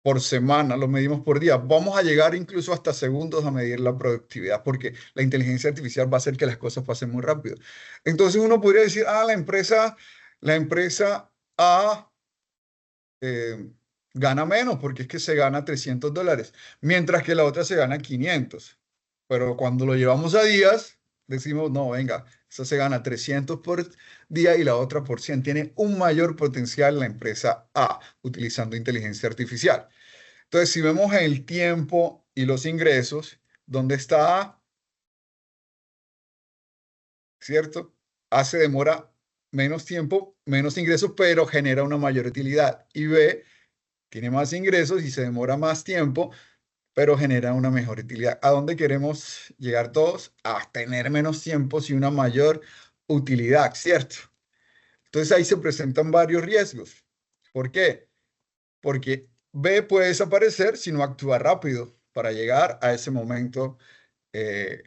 Speaker 3: por semana, lo medimos por día. Vamos a llegar incluso hasta segundos a medir la productividad, porque la inteligencia artificial va a hacer que las cosas pasen muy rápido. Entonces uno podría decir, la empresa A gana menos, porque es que se gana $300, mientras que la otra se gana 500. Pero cuando lo llevamos a días, decimos, no, venga, esa se gana 300 por día y la otra por 100. Tiene un mayor potencial la empresa A, utilizando inteligencia artificial. Entonces, si vemos el tiempo y los ingresos, ¿dónde está A? ¿Cierto? A se demora menos tiempo, menos ingresos, pero genera una mayor utilidad. Y B tiene más ingresos y se demora más tiempo, pero genera una mejor utilidad. ¿A dónde queremos llegar todos? A tener menos tiempos y una mayor utilidad, ¿cierto? Entonces ahí se presentan varios riesgos. ¿Por qué? Porque B puede desaparecer si no actúa rápido para llegar a ese momento eh,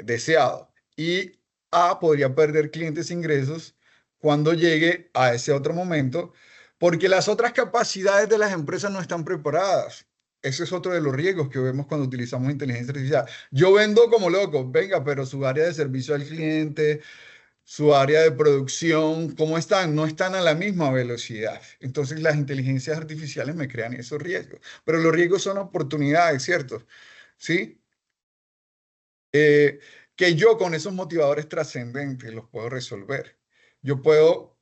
Speaker 3: deseado. Y A podría perder clientes e ingresos cuando llegue a ese otro momento, porque las otras capacidades de las empresas no están preparadas. Ese es otro de los riesgos que vemos cuando utilizamos inteligencia artificial. Yo vendo como loco, venga, pero su área de servicio al cliente, su área de producción, ¿cómo están? No están a la misma velocidad. Entonces las inteligencias artificiales me crean esos riesgos. Pero los riesgos son oportunidades, ¿cierto? ¿Sí? Eh, que yo con esos motivadores trascendentes los puedo resolver. Yo puedo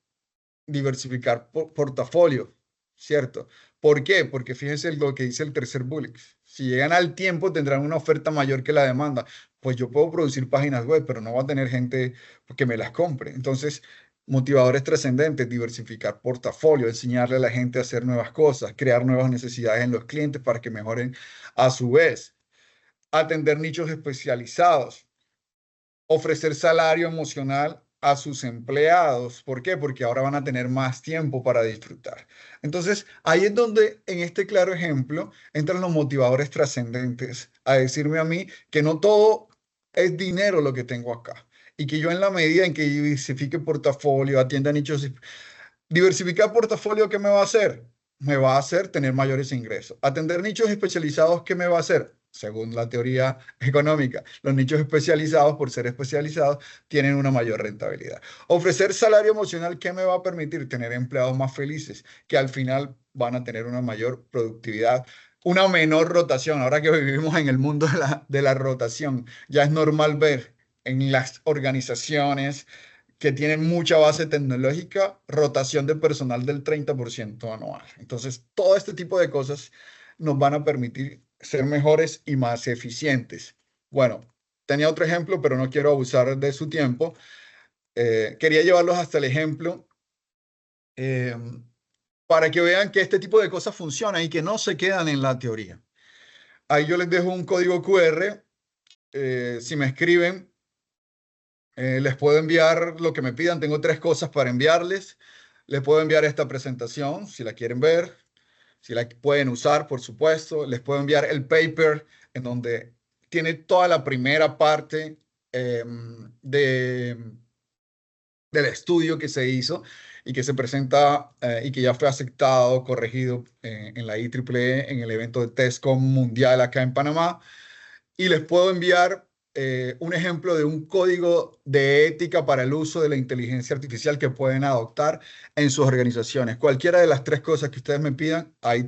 Speaker 3: diversificar portafolio, ¿cierto? ¿Por qué? Porque fíjense lo que dice el tercer bullet. Si llegan al tiempo, tendrán una oferta mayor que la demanda. Pues yo puedo producir páginas web, pero no va a tener gente que me las compre. Entonces, motivadores trascendentes, diversificar portafolio, enseñarle a la gente a hacer nuevas cosas, crear nuevas necesidades en los clientes para que mejoren a su vez, atender nichos especializados, ofrecer salario emocional a sus empleados. ¿Por qué? Porque ahora van a tener más tiempo para disfrutar. Entonces, ahí es donde, en este claro ejemplo, entran los motivadores trascendentes a decirme a mí que no todo es dinero lo que tengo acá. Y que yo en la medida en que diversifique portafolio, atienda nichos, diversificar portafolio, ¿qué me va a hacer? Me va a hacer tener mayores ingresos. Atender nichos especializados, ¿qué me va a hacer? Según la teoría económica, los nichos especializados, por ser especializados, tienen una mayor rentabilidad. Ofrecer salario emocional, ¿qué me va a permitir? Tener empleados más felices, que al final van a tener una mayor productividad, una menor rotación. Ahora que vivimos en el mundo de la rotación, ya es normal ver en las organizaciones que tienen mucha base tecnológica, rotación de personal del 30% anual. Entonces, todo este tipo de cosas nos van a permitir ser mejores y más eficientes. Bueno, tenía otro ejemplo, pero no quiero abusar de su tiempo. Quería llevarlos hasta el ejemplo eh, para que vean que este tipo de cosas funcionan y que no se quedan en la teoría. Ahí yo les dejo un código QR. Si me escriben, les puedo enviar lo que me pidan. Tengo 3 cosas para enviarles. Les puedo enviar esta presentación si la quieren ver, si la pueden usar, por supuesto. Les puedo enviar el paper en donde tiene toda la primera parte de, del estudio que se hizo y que se presenta y que ya fue aceptado, corregido en la IEEE en el evento de TESCOM Mundial acá en Panamá. Y les puedo enviar un ejemplo de un código de ética para el uso de la inteligencia artificial que pueden adoptar en sus organizaciones. Cualquiera de las 3 cosas que ustedes me pidan, ahí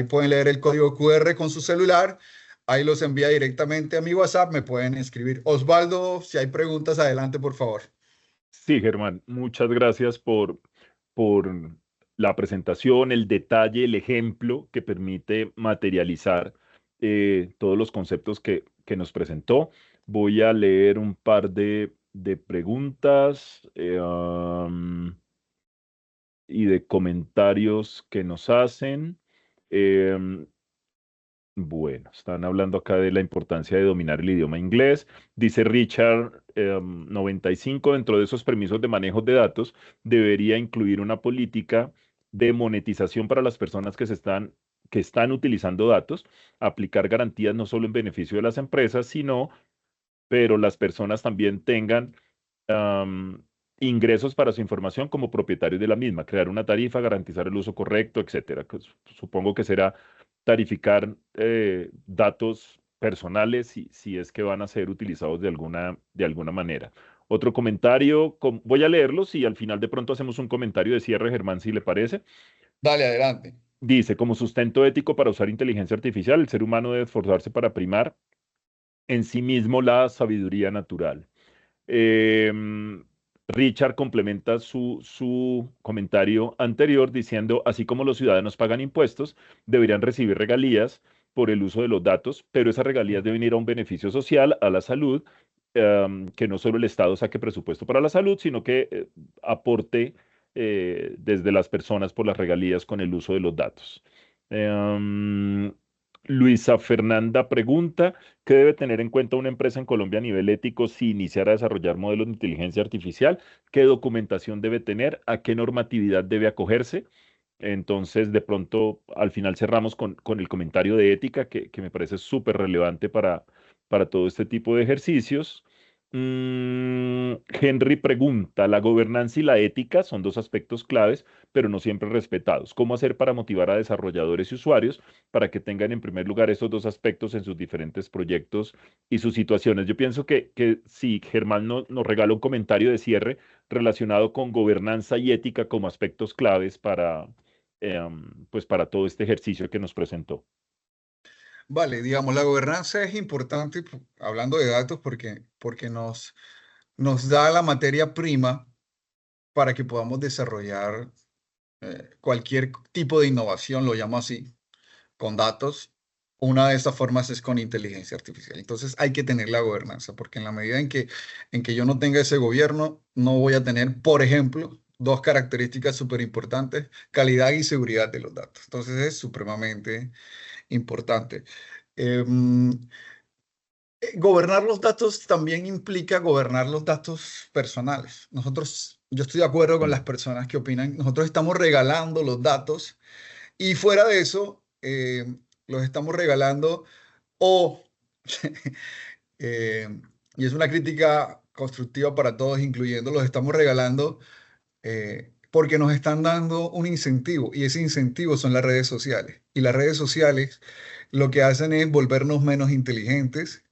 Speaker 3: pueden leer el código QR con su celular. Ahí los envía directamente a mi WhatsApp. Me pueden escribir. Osvaldo, si hay preguntas, adelante, por favor.
Speaker 2: Sí, Germán, muchas gracias por la presentación, el detalle, el ejemplo que permite materializar todos los conceptos que nos presentó. Voy a leer un par de preguntas y de comentarios que nos hacen. Em, bueno, están hablando acá de la importancia de dominar el idioma inglés. Dice Richard 95, dentro de esos permisos de manejo de datos, debería incluir una política de monetización para las personas que están utilizando datos, aplicar garantías no solo en beneficio de las empresas, sino, pero las personas también tengan am, ingresos para su información como propietarios de la misma, crear una tarifa, garantizar el uso correcto, etcétera. Supongo que será tarificar datos personales si es que van a ser utilizados de alguna manera. Otro comentario, voy a leerlos y al final de pronto hacemos un comentario de cierre, Germán, si le parece.
Speaker 3: Dale, adelante.
Speaker 2: Dice, como sustento ético para usar inteligencia artificial, el ser humano debe esforzarse para primar en sí mismo la sabiduría natural. Em, Richard complementa su comentario anterior diciendo, así como los ciudadanos pagan impuestos, deberían recibir regalías por el uso de los datos, pero esas regalías deben ir a un beneficio social, a la salud, que no solo el Estado saque presupuesto para la salud, sino que aporte desde las personas por las regalías con el uso de los datos. Em, Luisa Fernanda pregunta, ¿qué debe tener en cuenta una empresa en Colombia a nivel ético si iniciara a desarrollar modelos de inteligencia artificial? ¿Qué documentación debe tener? ¿A qué normatividad debe acogerse? Entonces, de pronto, al final cerramos con el comentario de ética, que me parece súper relevante para todo este tipo de ejercicios. Henry pregunta, la gobernanza y la ética son dos aspectos claves, pero no siempre respetados. ¿Cómo hacer para motivar a desarrolladores y usuarios para que tengan en primer lugar estos dos aspectos en sus diferentes proyectos y sus situaciones? Yo pienso que si Germán nos regala un comentario de cierre relacionado con gobernanza y ética como aspectos claves pues para todo este ejercicio que nos presentó.
Speaker 3: Vale, digamos, la gobernanza es importante, hablando de datos, porque nos da la materia prima para que podamos desarrollar cualquier tipo de innovación, lo llamo así, con datos. Una de esas formas es con inteligencia artificial. Entonces hay que tener la gobernanza, porque en la medida en que yo no tenga ese gobierno, no voy a tener, por ejemplo, dos características súper importantes, calidad y seguridad de los datos. Entonces es supremamente importante. Em, Gobernar los datos también implica gobernar los datos personales. Yo estoy de acuerdo con las
Speaker 2: Mm.
Speaker 3: personas que opinan, nosotros estamos regalando los datos y fuera de eso, los estamos regalando o, eh, y es una crítica constructiva para todos, incluyendo, los estamos regalando porque nos están dando un incentivo y ese incentivo son las redes sociales. Y las redes sociales lo que hacen es volvernos menos inteligentes,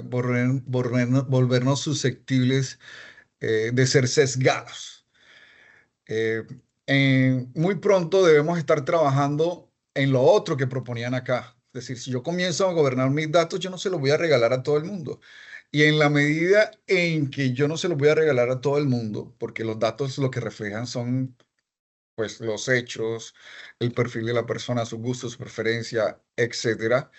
Speaker 3: volvernos susceptibles de ser sesgados. Eh, Muy pronto debemos estar trabajando en lo otro que proponían acá. Es decir, si yo comienzo a gobernar mis datos, yo no se los voy a regalar a todo el mundo. Y en la medida en que yo no se los voy a regalar a todo el mundo, porque los datos lo que reflejan son pues los hechos, el perfil de la persona, sus gustos, su preferencia, etcétera.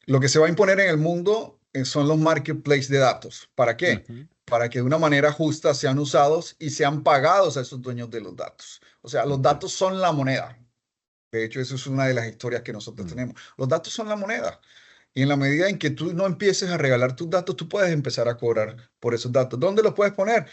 Speaker 3: Lo que se va a imponer en el mundo son los marketplaces de datos. ¿Para qué?
Speaker 2: Ujú.
Speaker 3: Para que de una manera justa sean usados y sean pagados a esos dueños de los datos. O sea, los
Speaker 2: Ok.
Speaker 3: datos son la moneda. De hecho, eso es una de las historias que nosotros
Speaker 2: Mm.
Speaker 3: tenemos. Los datos son la moneda. Y en la medida en que tú no empieces a regalar tus datos, tú puedes empezar a cobrar por esos datos. ¿Dónde los puedes poner?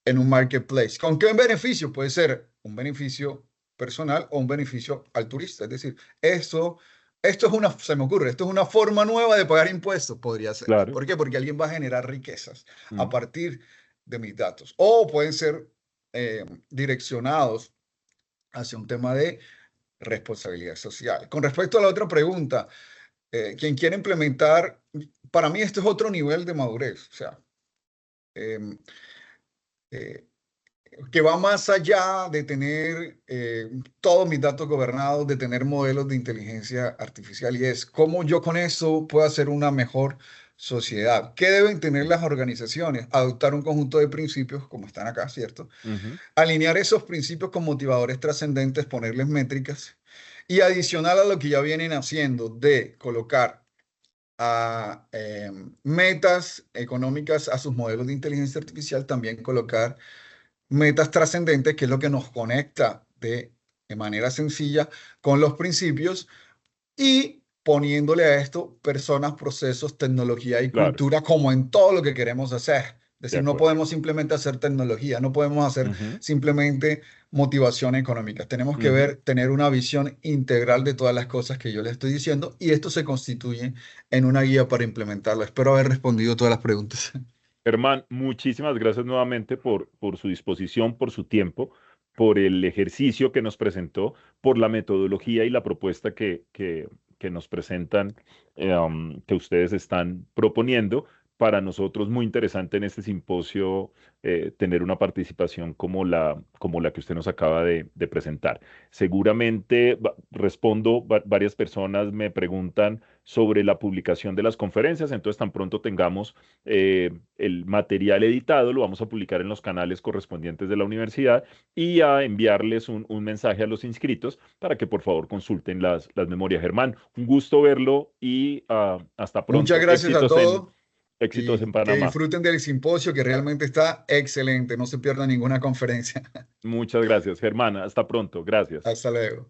Speaker 3: En un marketplace. ¿Con qué beneficio? Puede ser un beneficio personal o un beneficio al turista. Es decir, esto es se me ocurre, esto es una forma nueva de pagar impuestos, podría ser.
Speaker 2: Claro.
Speaker 3: ¿Por qué? Porque alguien va a generar riquezas a
Speaker 2: Mm.
Speaker 3: partir de mis datos. O pueden ser direccionados hacia un tema de responsabilidad social. Con respecto a la otra pregunta, quien quiere implementar, para mí esto es otro nivel de madurez. O sea, em, eh, que va más allá de tener todos mis datos gobernados, de tener modelos de inteligencia artificial, y es cómo yo con eso puedo hacer una mejor sociedad. ¿Qué deben tener las organizaciones? Adoptar un conjunto de principios, como están acá, ¿cierto?
Speaker 2: Ujú.
Speaker 3: Alinear esos principios con motivadores trascendentes, ponerles métricas, y adicional a lo que ya vienen haciendo de colocar a metas económicas a sus modelos de inteligencia artificial, también colocar metas trascendentes, que es lo que nos conecta de manera sencilla con los principios y poniéndole a esto personas, procesos, tecnología y
Speaker 2: Claro,
Speaker 3: cultura como en todo lo que queremos hacer. Es
Speaker 2: de
Speaker 3: decir, no
Speaker 2: acuerdo.
Speaker 3: podemos simplemente hacer tecnología, no podemos hacer
Speaker 2: Ujú.
Speaker 3: simplemente motivación económica. Tenemos que
Speaker 2: Ujú.
Speaker 3: tener una visión integral de todas las cosas que yo le estoy diciendo y esto se constituye en una guía para implementarlo. Espero haber respondido todas las preguntas.
Speaker 2: Germán, muchísimas gracias nuevamente por su disposición, por su tiempo, por el ejercicio que nos presentó, por la metodología y la propuesta que nos presentan, que ustedes están proponiendo. Para nosotros muy interesante en este simposio tener una participación como la que usted nos acaba de presentar. Seguramente respondo, varias personas me preguntan sobre la publicación de las conferencias, entonces tan pronto tengamos el material editado, lo vamos a publicar en los canales correspondientes de la universidad y a enviarles un mensaje a los inscritos para que por favor consulten las memorias. Germán, un gusto verlo y hasta
Speaker 3: Muchas
Speaker 2: pronto.
Speaker 3: gracias a todos.
Speaker 2: Éxitos en
Speaker 3: Y que
Speaker 2: Panamá.
Speaker 3: disfruten del simposio que realmente está excelente. No se pierdan ninguna conferencia.
Speaker 2: Muchas gracias, Germán. Hasta pronto. Gracias.
Speaker 3: Hasta luego.